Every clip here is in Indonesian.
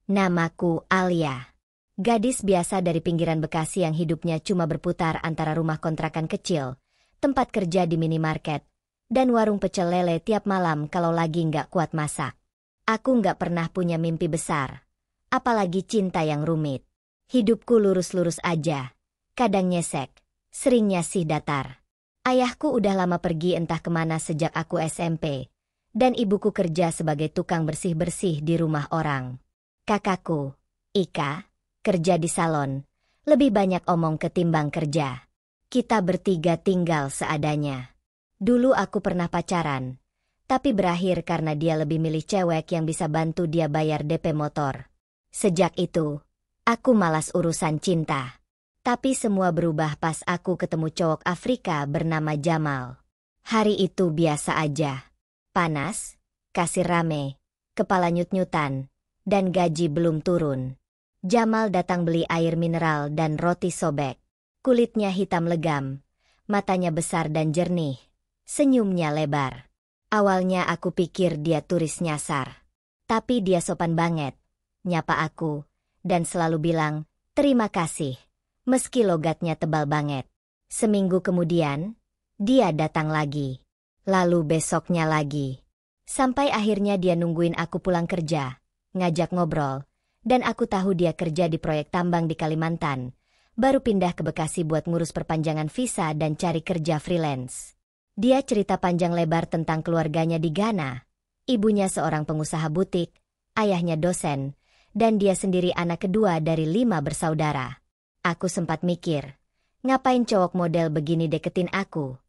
Namaku Alia. Gadis biasa dari pinggiran Bekasi yang hidupnya cuma berputar antara rumah kontrakan kecil, tempat kerja di minimarket, dan warung pecel lele tiap malam kalau lagi nggak kuat masak. Aku nggak pernah punya mimpi besar, apalagi cinta yang rumit. Hidupku lurus-lurus aja, kadang nyesek, sering nyasih datar. Ayahku udah lama pergi entah kemana sejak aku SMP, dan ibuku kerja sebagai tukang bersih-bersih di rumah orang. Kakakku, Ika, kerja di salon, lebih banyak omong ketimbang kerja. Kita bertiga tinggal seadanya. Dulu aku pernah pacaran, tapi berakhir karena dia lebih milih cewek yang bisa bantu dia bayar DP motor. Sejak itu, aku malas urusan cinta. Tapi semua berubah pas aku ketemu cowok Afrika bernama Jamal. Hari itu biasa aja. Panas, kasir rame, kepala nyut-nyutan, dan gaji belum turun. Jamal datang beli air mineral dan roti sobek. Kulitnya hitam legam, matanya besar dan jernih, senyumnya lebar. Awalnya aku pikir dia turis nyasar. Tapi dia sopan banget, nyapa aku, dan selalu bilang, terima kasih. Meski logatnya tebal banget. Seminggu kemudian, dia datang lagi. Lalu besoknya lagi. Sampai akhirnya dia nungguin aku pulang kerja, ngajak ngobrol, dan aku tahu dia kerja di proyek tambang di Kalimantan. Baru pindah ke Bekasi buat ngurus perpanjangan visa dan cari kerja freelance. Dia cerita panjang lebar tentang keluarganya di Ghana. Ibunya seorang pengusaha butik, ayahnya dosen, dan dia sendiri anak kedua dari 5 bersaudara. Aku sempat mikir, ngapain cowok model begini deketin aku?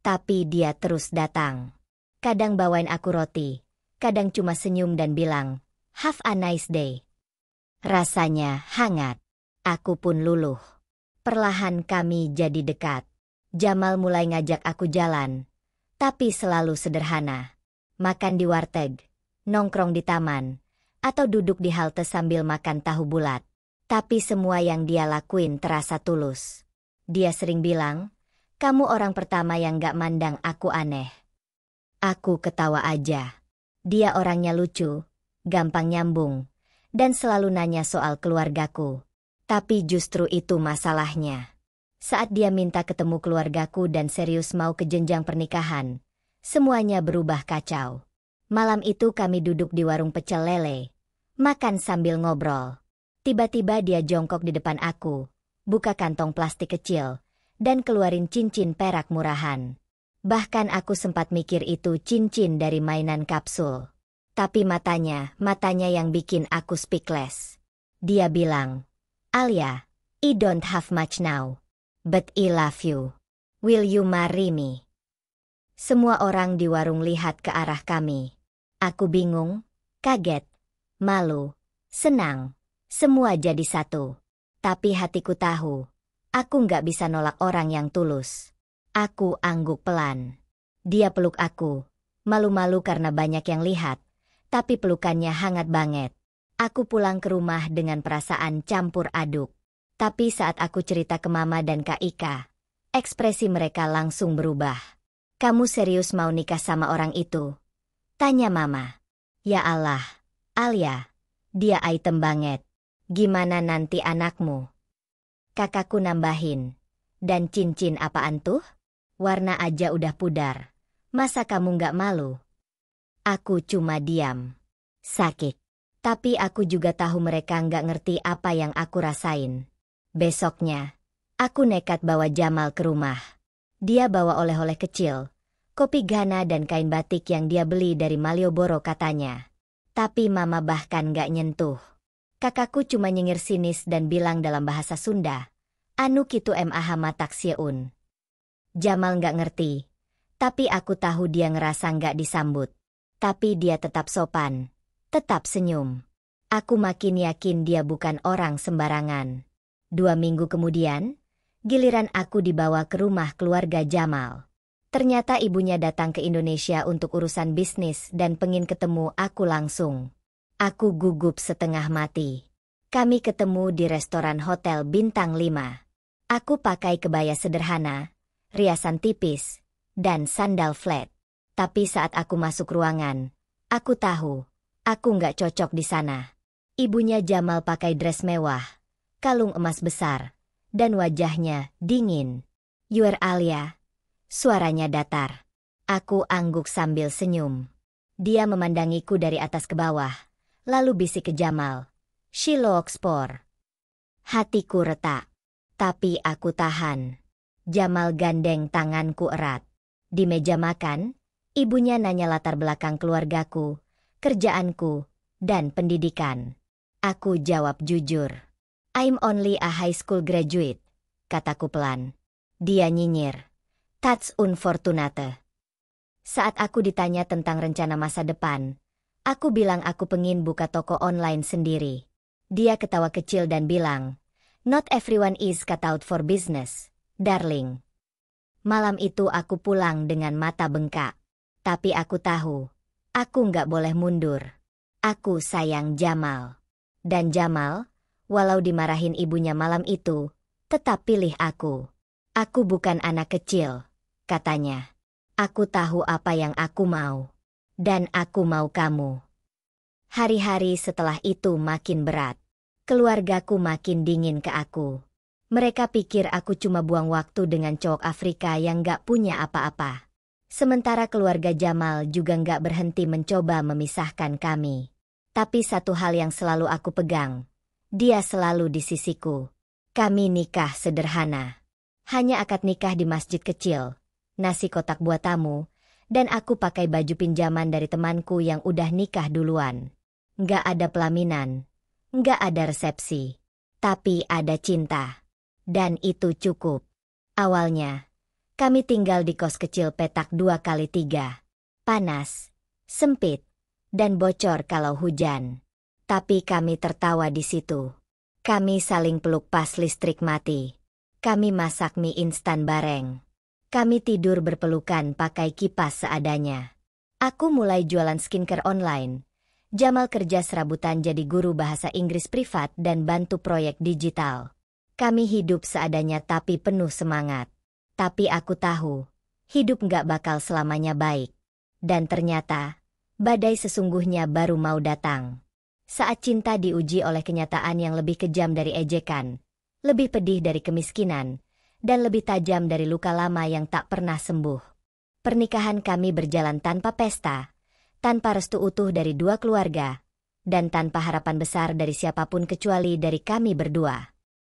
Tapi dia terus datang. Kadang bawain aku roti, kadang cuma senyum dan bilang, have a nice day. Rasanya hangat. Aku pun luluh. Perlahan kami jadi dekat. Jamal mulai ngajak aku jalan, tapi selalu sederhana. Makan di warteg, nongkrong di taman, atau duduk di halte sambil makan tahu bulat. Tapi semua yang dia lakuin terasa tulus. Dia sering bilang, kamu orang pertama yang gak mandang aku aneh. Aku ketawa aja. Dia orangnya lucu, gampang nyambung, dan selalu nanya soal keluargaku. Tapi justru itu masalahnya. Saat dia minta ketemu keluargaku dan serius mau ke jenjang pernikahan, semuanya berubah kacau. Malam itu kami duduk di warung pecel lele, makan sambil ngobrol. Tiba-tiba dia jongkok di depan aku, buka kantong plastik kecil, dan keluarin cincin perak murahan. Bahkan aku sempat mikir itu cincin dari mainan kapsul. Tapi matanya yang bikin aku speechless. Dia bilang, Alia, I don't have much now, but I love you. Will you marry me? Semua orang di warung lihat ke arah kami. Aku bingung, kaget, malu, senang. Semua jadi satu. Tapi hatiku tahu, aku nggak bisa nolak orang yang tulus. Aku angguk pelan. Dia peluk aku, malu-malu karena banyak yang lihat, tapi pelukannya hangat banget. Aku pulang ke rumah dengan perasaan campur aduk. Tapi saat aku cerita ke Mama dan Kak Ika, ekspresi mereka langsung berubah. Kamu serius mau nikah sama orang itu? Tanya Mama. Ya Allah, Alia, dia item banget. Gimana nanti anakmu? Kakakku nambahin. Dan cincin apaan tuh? Warna aja udah pudar. Masa kamu nggak malu? Aku cuma diam. Sakit. Tapi aku juga tahu mereka nggak ngerti apa yang aku rasain. Besoknya, aku nekat bawa Jamal ke rumah. Dia bawa oleh-oleh kecil, kopi Ghana dan kain batik yang dia beli dari Malioboro katanya. Tapi Mama bahkan nggak nyentuh. Kakakku cuma nyengir sinis dan bilang dalam bahasa Sunda, anu kitu mah matak sieun. Jamal nggak ngerti, tapi aku tahu dia ngerasa nggak disambut. Tapi dia tetap sopan, tetap senyum. Aku makin yakin dia bukan orang sembarangan. 2 minggu kemudian, giliran aku dibawa ke rumah keluarga Jamal. Ternyata ibunya datang ke Indonesia untuk urusan bisnis dan pengen ketemu aku langsung. Aku gugup setengah mati. Kami ketemu di restoran hotel bintang 5. Aku pakai kebaya sederhana, riasan tipis, dan sandal flat. Tapi saat aku masuk ruangan, aku tahu, aku nggak cocok di sana. Ibunya Jamal pakai dress mewah, kalung emas besar, dan wajahnya dingin. "You're Alia." Suaranya datar. Aku angguk sambil senyum. Dia memandangiku dari atas ke bawah, lalu bisik ke Jamal. "She looks poor." Hatiku retak. Tapi aku tahan. Jamal gandeng tanganku erat. Di meja makan, ibunya nanya latar belakang keluargaku, kerjaanku, dan pendidikan. Aku jawab jujur. "I'm only a high school graduate," kataku pelan. Dia nyinyir. "That's unfortunate." Saat aku ditanya tentang rencana masa depan, aku bilang aku pengin buka toko online sendiri. Dia ketawa kecil dan bilang, "Not everyone is cut out for business, darling." Malam itu aku pulang dengan mata bengkak. Tapi aku tahu, aku nggak boleh mundur. Aku sayang Jamal. Dan Jamal, walau dimarahin ibunya malam itu, tetap pilih aku. "Aku bukan anak kecil," katanya. "Aku tahu apa yang aku mau. Dan aku mau kamu." Hari-hari setelah itu makin berat. Keluargaku makin dingin ke aku. Mereka pikir aku cuma buang waktu dengan cowok Afrika yang gak punya apa-apa. Sementara keluarga Jamal juga gak berhenti mencoba memisahkan kami. Tapi satu hal yang selalu aku pegang. Dia selalu di sisiku. Kami nikah sederhana. Hanya akad nikah di masjid kecil, nasi kotak buat tamu, dan aku pakai baju pinjaman dari temanku yang udah nikah duluan. Nggak ada pelaminan, nggak ada resepsi, tapi ada cinta. Dan itu cukup. Awalnya, kami tinggal di kos kecil petak 2x3. Panas, sempit, dan bocor kalau hujan. Tapi kami tertawa di situ. Kami saling peluk pas listrik mati. Kami masak mie instan bareng. Kami tidur berpelukan pakai kipas seadanya. Aku mulai jualan skincare online. Jamal kerja serabutan jadi guru bahasa Inggris privat dan bantu proyek digital. Kami hidup seadanya tapi penuh semangat. Tapi aku tahu, hidup nggak bakal selamanya baik. Dan ternyata, badai sesungguhnya baru mau datang. Saat cinta diuji oleh kenyataan yang lebih kejam dari ejekan, lebih pedih dari kemiskinan, dan lebih tajam dari luka lama yang tak pernah sembuh. Pernikahan kami berjalan tanpa pesta, tanpa restu utuh dari dua keluarga, dan tanpa harapan besar dari siapapun kecuali dari kami berdua.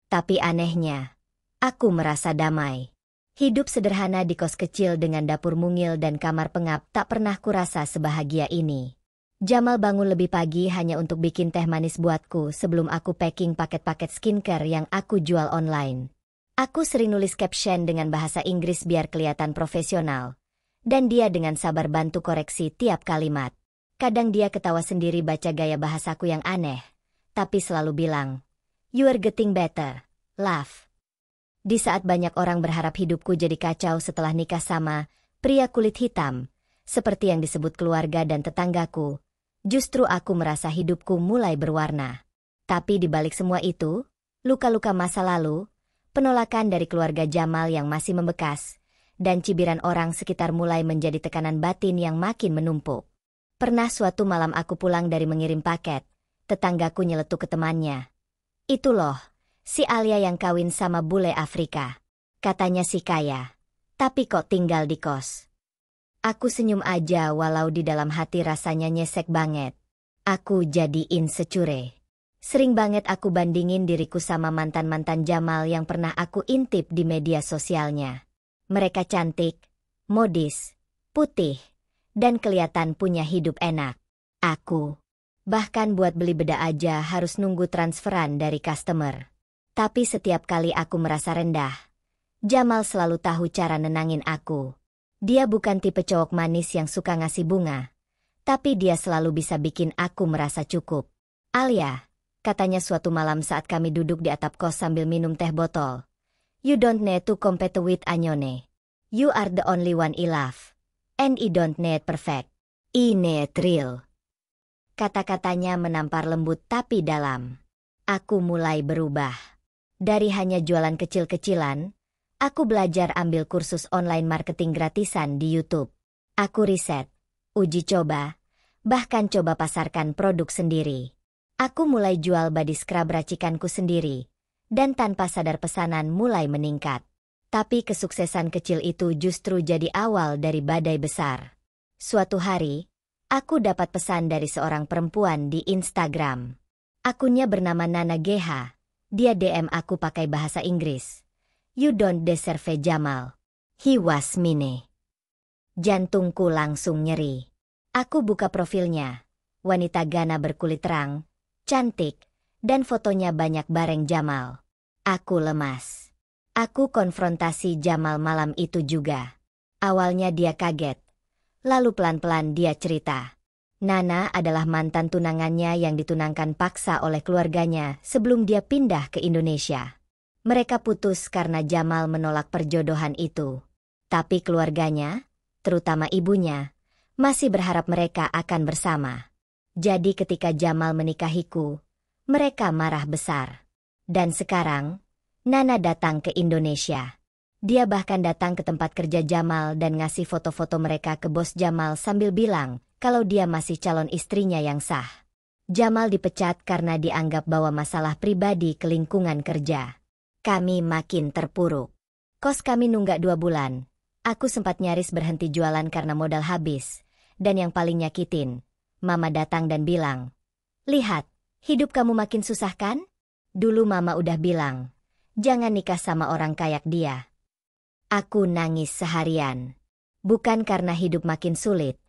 Tapi anehnya, aku merasa damai. Hidup sederhana di kos kecil dengan dapur mungil dan kamar pengap tak pernah kurasa sebahagia ini. Jamal bangun lebih pagi hanya untuk bikin teh manis buatku sebelum aku packing paket-paket skincare yang aku jual online. Aku sering nulis caption dengan bahasa Inggris biar kelihatan profesional. Dan dia dengan sabar bantu koreksi tiap kalimat. Kadang dia ketawa sendiri baca gaya bahasaku yang aneh. Tapi selalu bilang, "You are getting better, love." Di saat banyak orang berharap hidupku jadi kacau setelah nikah sama pria kulit hitam, seperti yang disebut keluarga dan tetanggaku, justru aku merasa hidupku mulai berwarna. Tapi di balik semua itu, luka-luka masa lalu, penolakan dari keluarga Jamal yang masih membekas, dan cibiran orang sekitar mulai menjadi tekanan batin yang makin menumpuk. Pernah suatu malam aku pulang dari mengirim paket, tetanggaku nyeletuk ke temannya. "Itu loh, si Alia yang kawin sama bule Afrika. Katanya si kaya, tapi kok tinggal di kos." Aku senyum aja walau di dalam hati rasanya nyesek banget. Aku jadi insecure. Sering banget aku bandingin diriku sama mantan-mantan Jamal yang pernah aku intip di media sosialnya. Mereka cantik, modis, putih, dan kelihatan punya hidup enak. Aku, bahkan buat beli beda aja harus nunggu transferan dari customer. Tapi setiap kali aku merasa rendah, Jamal selalu tahu cara nenangin aku. Dia bukan tipe cowok manis yang suka ngasih bunga, tapi dia selalu bisa bikin aku merasa cukup. "Alia," katanya suatu malam saat kami duduk di atap kos sambil minum teh botol. "You don't need to compete with Anyone. You are the only one I love. And I don't need perfect. I need real." Kata-katanya menampar lembut tapi dalam. Aku mulai berubah. Dari hanya jualan kecil-kecilan, aku belajar ambil kursus online marketing gratisan di YouTube. Aku riset, uji coba, bahkan coba pasarkan produk sendiri. Aku mulai jual body scrub racikanku sendiri, dan tanpa sadar pesanan mulai meningkat. Tapi kesuksesan kecil itu justru jadi awal dari badai besar. Suatu hari, aku dapat pesan dari seorang perempuan di Instagram. Akunnya bernama Nana GH. Dia DM aku pakai bahasa Inggris. "You don't deserve Jamal. He was mine." Jantungku langsung nyeri. Aku buka profilnya. Wanita Ghana berkulit terang, cantik, dan fotonya banyak bareng Jamal. Aku lemas. Aku konfrontasi Jamal malam itu juga. Awalnya dia kaget. Lalu pelan-pelan dia cerita. Nana adalah mantan tunangannya yang ditunangkan paksa oleh keluarganya sebelum dia pindah ke Indonesia. Mereka putus karena Jamal menolak perjodohan itu. Tapi keluarganya, terutama ibunya, masih berharap mereka akan bersama. Jadi ketika Jamal menikahiku, mereka marah besar. Dan sekarang, Nana datang ke Indonesia. Dia bahkan datang ke tempat kerja Jamal dan ngasih foto-foto mereka ke bos Jamal sambil bilang kalau dia masih calon istrinya yang sah. Jamal dipecat karena dianggap bawa masalah pribadi ke lingkungan kerja. Kami makin terpuruk. Kos kami nunggak 2 bulan. Aku sempat nyaris berhenti jualan karena modal habis. Dan yang paling nyakitin, Mama datang dan bilang, "Lihat, hidup kamu makin susah kan?" Dulu Mama udah bilang, "Jangan nikah sama orang kayak dia." Aku nangis seharian. Bukan karena hidup makin sulit,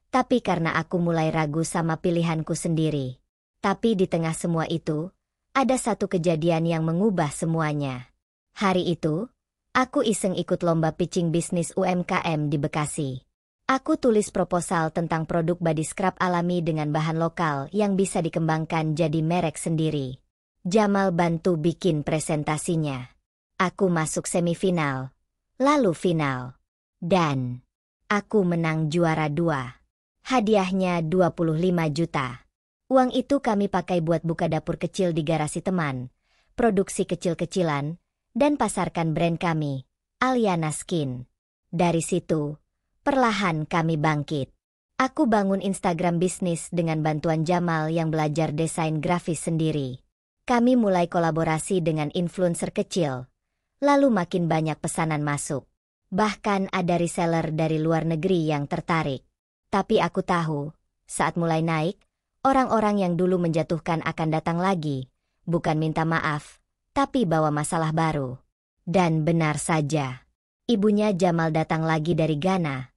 tapi karena aku mulai ragu sama pilihanku sendiri. Tapi di tengah semua itu, ada satu kejadian yang mengubah semuanya. Hari itu, aku iseng ikut lomba pitching bisnis UMKM di Bekasi. Aku tulis proposal tentang produk body scrub alami dengan bahan lokal yang bisa dikembangkan jadi merek sendiri. Jamal bantu bikin presentasinya. Aku masuk semifinal, lalu final. Dan aku menang juara 2. Hadiahnya 25 juta. Uang itu kami pakai buat buka dapur kecil di garasi teman, produksi kecil-kecilan, dan pasarkan brand kami, Aliana Skin. Dari situ, perlahan kami bangkit. Aku bangun Instagram bisnis dengan bantuan Jamal yang belajar desain grafis sendiri. Kami mulai kolaborasi dengan influencer kecil, lalu makin banyak pesanan masuk. Bahkan ada reseller dari luar negeri yang tertarik. Tapi aku tahu, saat mulai naik, orang-orang yang dulu menjatuhkan akan datang lagi, bukan minta maaf, tapi bawa masalah baru. Dan benar saja, ibunya Jamal datang lagi dari Ghana.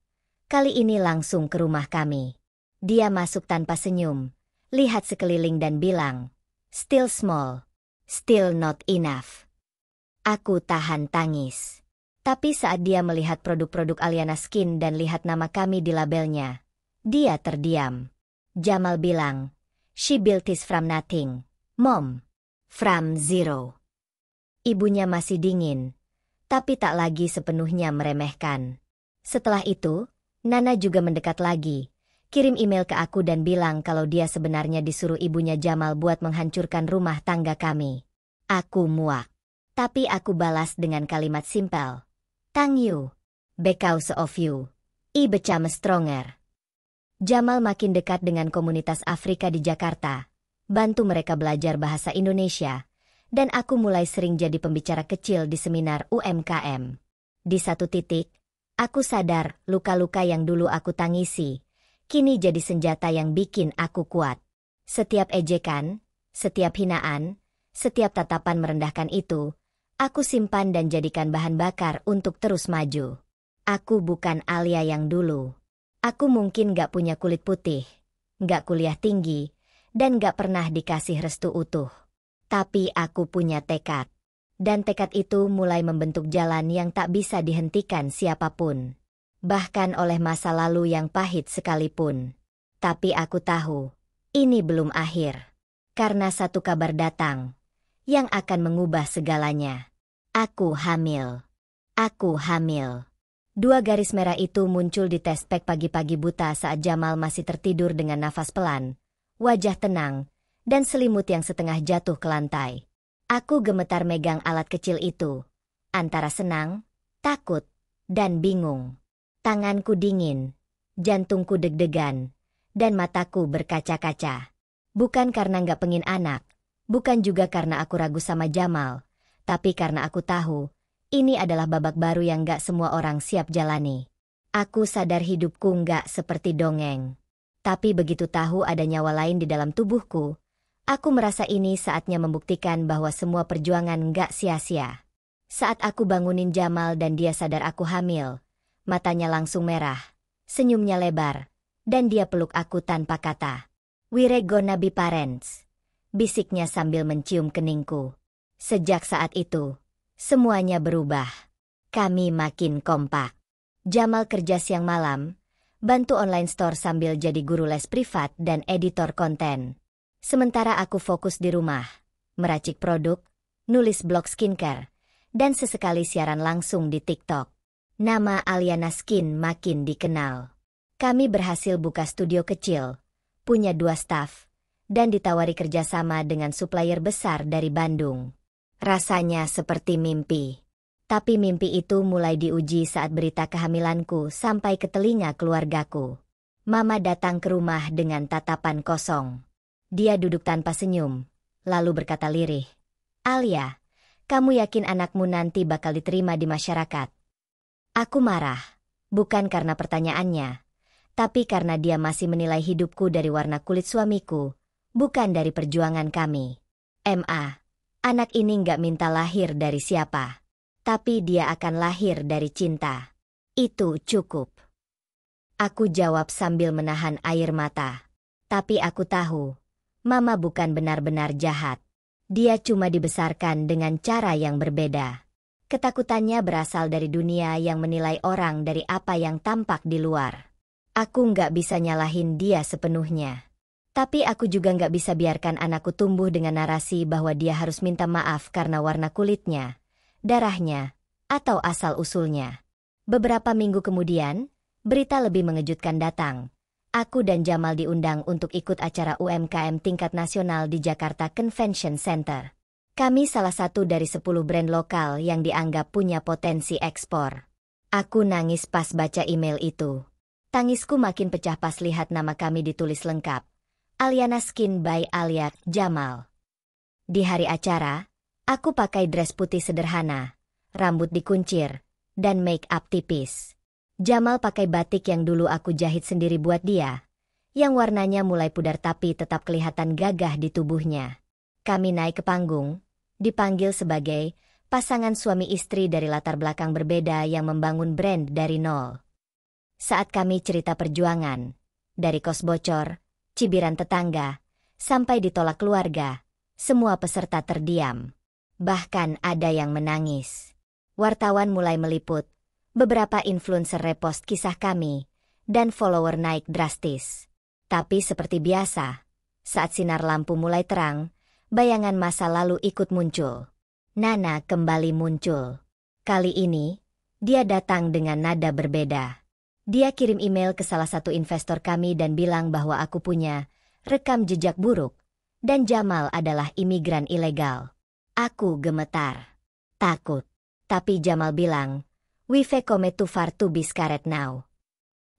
Kali ini langsung ke rumah kami. Dia masuk tanpa senyum, lihat sekeliling dan bilang, "Still small, still not enough." Aku tahan tangis. Tapi saat dia melihat produk-produk Aliana Skin dan lihat nama kami di labelnya, dia terdiam. Jamal bilang, "She built this from nothing, Mom. From zero." Ibunya masih dingin, tapi tak lagi sepenuhnya meremehkan. Setelah itu, Nana juga mendekat lagi, kirim email ke aku dan bilang kalau dia sebenarnya disuruh ibunya Jamal buat menghancurkan rumah tangga kami. Aku muak. Tapi aku balas dengan kalimat simpel. "Thank you. Because of you, I become stronger." Jamal makin dekat dengan komunitas Afrika di Jakarta, bantu mereka belajar bahasa Indonesia, dan aku mulai sering jadi pembicara kecil di seminar UMKM. Di satu titik, aku sadar luka-luka yang dulu aku tangisi, kini jadi senjata yang bikin aku kuat. Setiap ejekan, setiap hinaan, setiap tatapan merendahkan itu, aku simpan dan jadikan bahan bakar untuk terus maju. Aku bukan Alia yang dulu. Aku mungkin gak punya kulit putih, gak kuliah tinggi, dan gak pernah dikasih restu utuh. Tapi aku punya tekad. Dan tekad itu mulai membentuk jalan yang tak bisa dihentikan siapapun. Bahkan oleh masa lalu yang pahit sekalipun. Tapi aku tahu, ini belum akhir. Karena satu kabar datang, yang akan mengubah segalanya. Aku hamil. Aku hamil. 2 garis merah itu muncul di tespek pagi-pagi buta saat Jamal masih tertidur dengan nafas pelan, wajah tenang, dan selimut yang setengah jatuh ke lantai. Aku gemetar megang alat kecil itu, antara senang, takut, dan bingung. Tanganku dingin, jantungku deg-degan, dan mataku berkaca-kaca. Bukan karena nggak pengin anak, bukan juga karena aku ragu sama Jamal, tapi karena aku tahu, ini adalah babak baru yang nggak semua orang siap jalani. Aku sadar hidupku nggak seperti dongeng. Tapi begitu tahu ada nyawa lain di dalam tubuhku, aku merasa ini saatnya membuktikan bahwa semua perjuangan nggak sia-sia. Saat aku bangunin Jamal dan dia sadar aku hamil, matanya langsung merah, senyumnya lebar, dan dia peluk aku tanpa kata. "We're gonna be parents," bisiknya sambil mencium keningku. Sejak saat itu, semuanya berubah. Kami makin kompak. Jamal kerja siang malam, bantu online store sambil jadi guru les privat dan editor konten. Sementara aku fokus di rumah, meracik produk, nulis blog skincare, dan sesekali siaran langsung di TikTok. Nama Aliana Skin makin dikenal. Kami berhasil buka studio kecil, punya 2 staf, dan ditawari kerjasama dengan supplier besar dari Bandung. Rasanya seperti mimpi. Tapi mimpi itu mulai diuji saat berita kehamilanku sampai ke telinga keluargaku. Mama datang ke rumah dengan tatapan kosong. Dia duduk tanpa senyum, lalu berkata lirih, "Alia, kamu yakin anakmu nanti bakal diterima di masyarakat?" Aku marah, bukan karena pertanyaannya, tapi karena dia masih menilai hidupku dari warna kulit suamiku, bukan dari perjuangan kami. Anak ini nggak minta lahir dari siapa. Tapi dia akan lahir dari cinta. Itu cukup. Aku jawab sambil menahan air mata. Tapi aku tahu, Mama bukan benar-benar jahat. Dia cuma dibesarkan dengan cara yang berbeda. Ketakutannya berasal dari dunia yang menilai orang dari apa yang tampak di luar. Aku nggak bisa nyalahin dia sepenuhnya. Tapi aku juga nggak bisa biarkan anakku tumbuh dengan narasi bahwa dia harus minta maaf karena warna kulitnya, darahnya, atau asal-usulnya. Beberapa minggu kemudian, berita lebih mengejutkan datang. Aku dan Jamal diundang untuk ikut acara UMKM tingkat nasional di Jakarta Convention Center. Kami salah satu dari 10 brand lokal yang dianggap punya potensi ekspor. Aku nangis pas baca email itu. Tangisku makin pecah pas lihat nama kami ditulis lengkap. Aliana Skin by Alia Jamal. Di hari acara, aku pakai dress putih sederhana, rambut dikuncir, dan make up tipis. Jamal pakai batik yang dulu aku jahit sendiri buat dia, yang warnanya mulai pudar tapi tetap kelihatan gagah di tubuhnya. Kami naik ke panggung, dipanggil sebagai pasangan suami istri dari latar belakang berbeda yang membangun brand dari nol. Saat kami cerita perjuangan, dari kos bocor, cibiran tetangga, sampai ditolak keluarga, semua peserta terdiam. Bahkan ada yang menangis. Wartawan mulai meliput, beberapa influencer repost kisah kami, dan follower naik drastis. Tapi seperti biasa, saat sinar lampu mulai terang, bayangan masa lalu ikut muncul. Nana kembali muncul. Kali ini, dia datang dengan nada berbeda. Dia kirim email ke salah satu investor kami dan bilang bahwa aku punya rekam jejak buruk, dan Jamal adalah imigran ilegal. Aku gemetar. Takut. Tapi Jamal bilang, "We've come too far to be scared now."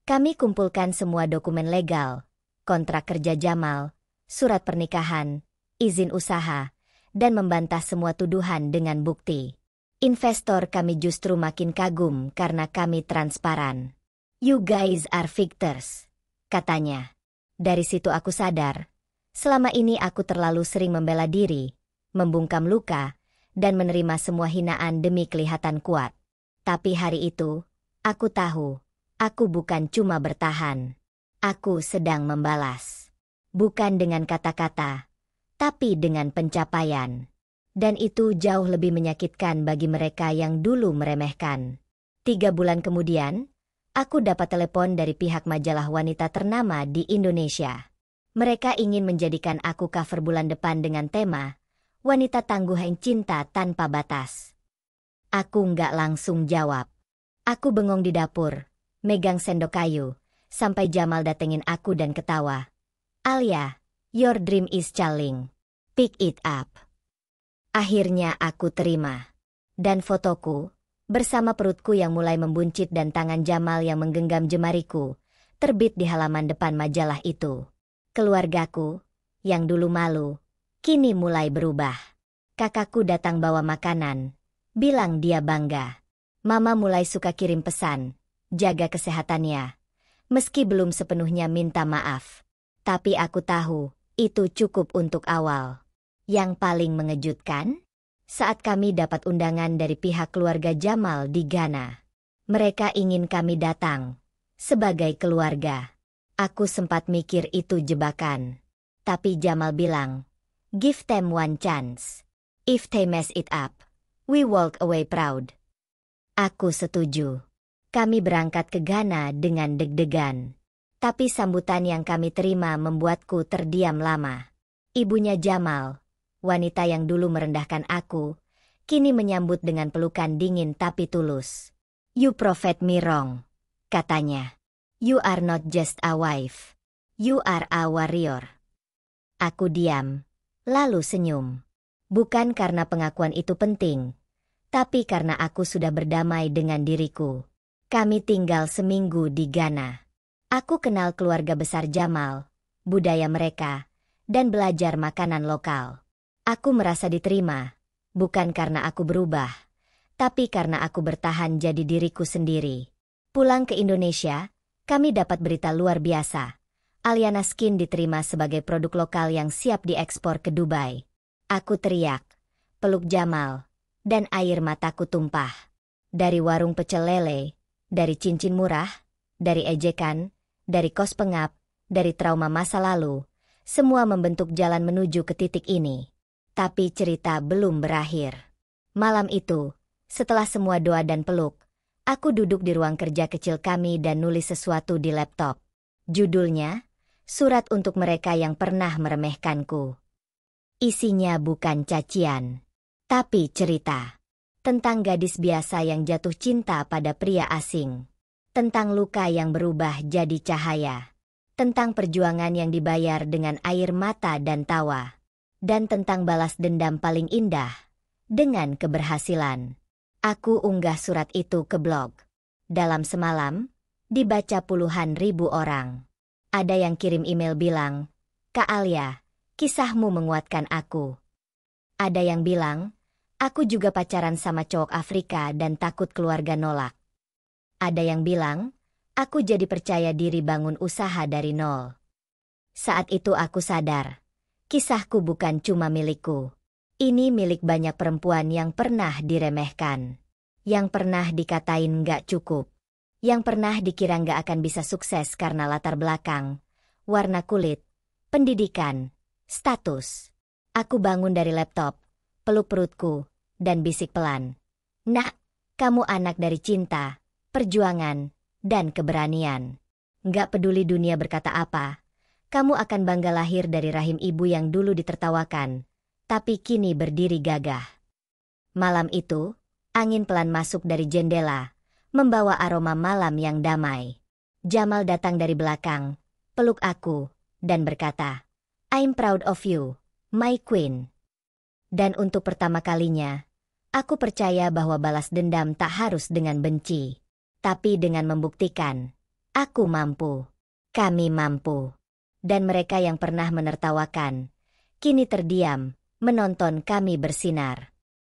Kami kumpulkan semua dokumen legal, kontrak kerja Jamal, surat pernikahan, izin usaha, dan membantah semua tuduhan dengan bukti. Investor kami justru makin kagum karena kami transparan. "You guys are victors," katanya. Dari situ aku sadar, selama ini aku terlalu sering membela diri, membungkam luka, dan menerima semua hinaan demi kelihatan kuat. Tapi hari itu, aku tahu, aku bukan cuma bertahan. Aku sedang membalas. Bukan dengan kata-kata, tapi dengan pencapaian. Dan itu jauh lebih menyakitkan bagi mereka yang dulu meremehkan. 3 bulan kemudian, aku dapat telepon dari pihak majalah wanita ternama di Indonesia. Mereka ingin menjadikan aku cover bulan depan dengan tema, "Wanita Tangguh yang Cinta Tanpa Batas." Aku nggak langsung jawab. Aku bengong di dapur, megang sendok kayu, sampai Jamal datengin aku dan ketawa. "Alia, your dream is calling. Pick it up." Akhirnya aku terima. Dan fotoku, bersama perutku yang mulai membuncit dan tangan Jamal yang menggenggam jemariku, terbit di halaman depan majalah itu. Keluargaku, yang dulu malu, kini mulai berubah. Kakakku datang bawa makanan, bilang dia bangga. Mama mulai suka kirim pesan, jaga kesehatannya. Meski belum sepenuhnya minta maaf. Tapi aku tahu, itu cukup untuk awal. Yang paling mengejutkan? Saat kami dapat undangan dari pihak keluarga Jamal di Ghana. Mereka ingin kami datang. Sebagai keluarga. Aku sempat mikir itu jebakan. Tapi Jamal bilang, give them one chance. If they mess it up, we walk away proud. Aku setuju. Kami berangkat ke Ghana dengan deg-degan. Tapi sambutan yang kami terima membuatku terdiam lama. Ibunya Jamal, wanita yang dulu merendahkan aku, kini menyambut dengan pelukan dingin tapi tulus. You proved me wrong, katanya. You are not just a wife. You are a warrior. Aku diam, lalu senyum. Bukan karena pengakuan itu penting, tapi karena aku sudah berdamai dengan diriku. Kami tinggal seminggu di Ghana. Aku kenal keluarga besar Jamal, budaya mereka, dan belajar makanan lokal. Aku merasa diterima, bukan karena aku berubah, tapi karena aku bertahan jadi diriku sendiri. Pulang ke Indonesia, kami dapat berita luar biasa. Aliana Skin diterima sebagai produk lokal yang siap diekspor ke Dubai. Aku teriak, peluk Jamal, dan air mataku tumpah. Dari warung pecel lele, dari cincin murah, dari ejekan, dari kos pengap, dari trauma masa lalu, semua membentuk jalan menuju ke titik ini. Tapi cerita belum berakhir. Malam itu, setelah semua doa dan peluk, aku duduk di ruang kerja kecil kami dan nulis sesuatu di laptop. Judulnya, Surat untuk Mereka yang Pernah Meremehkanku. Isinya bukan cacian, tapi cerita. Tentang gadis biasa yang jatuh cinta pada pria asing. Tentang luka yang berubah jadi cahaya. Tentang perjuangan yang dibayar dengan air mata dan tawa. Dan tentang balas dendam paling indah, dengan keberhasilan. Aku unggah surat itu ke blog. Dalam semalam, dibaca puluhan ribu orang. Ada yang kirim email bilang, Kak Alia, kisahmu menguatkan aku. Ada yang bilang, aku juga pacaran sama cowok Afrika dan takut keluarga nolak. Ada yang bilang, aku jadi percaya diri bangun usaha dari nol. Saat itu aku sadar, kisahku bukan cuma milikku. Ini milik banyak perempuan yang pernah diremehkan. Yang pernah dikatain nggak cukup. Yang pernah dikira nggak akan bisa sukses karena latar belakang, warna kulit, pendidikan, status. Aku bangun dari laptop, peluk perutku, dan bisik pelan. Nak, kamu anak dari cinta, perjuangan, dan keberanian. Nggak peduli dunia berkata apa, kamu akan bangga lahir dari rahim ibu yang dulu ditertawakan, tapi kini berdiri gagah. Malam itu, angin pelan masuk dari jendela, membawa aroma malam yang damai. Jamal datang dari belakang, peluk aku, dan berkata, I'm proud of you, my queen. Dan untuk pertama kalinya, aku percaya bahwa balas dendam tak harus dengan benci, tapi dengan membuktikan, aku mampu, kami mampu. Dan mereka yang pernah menertawakan, kini terdiam, menonton kami bersinar.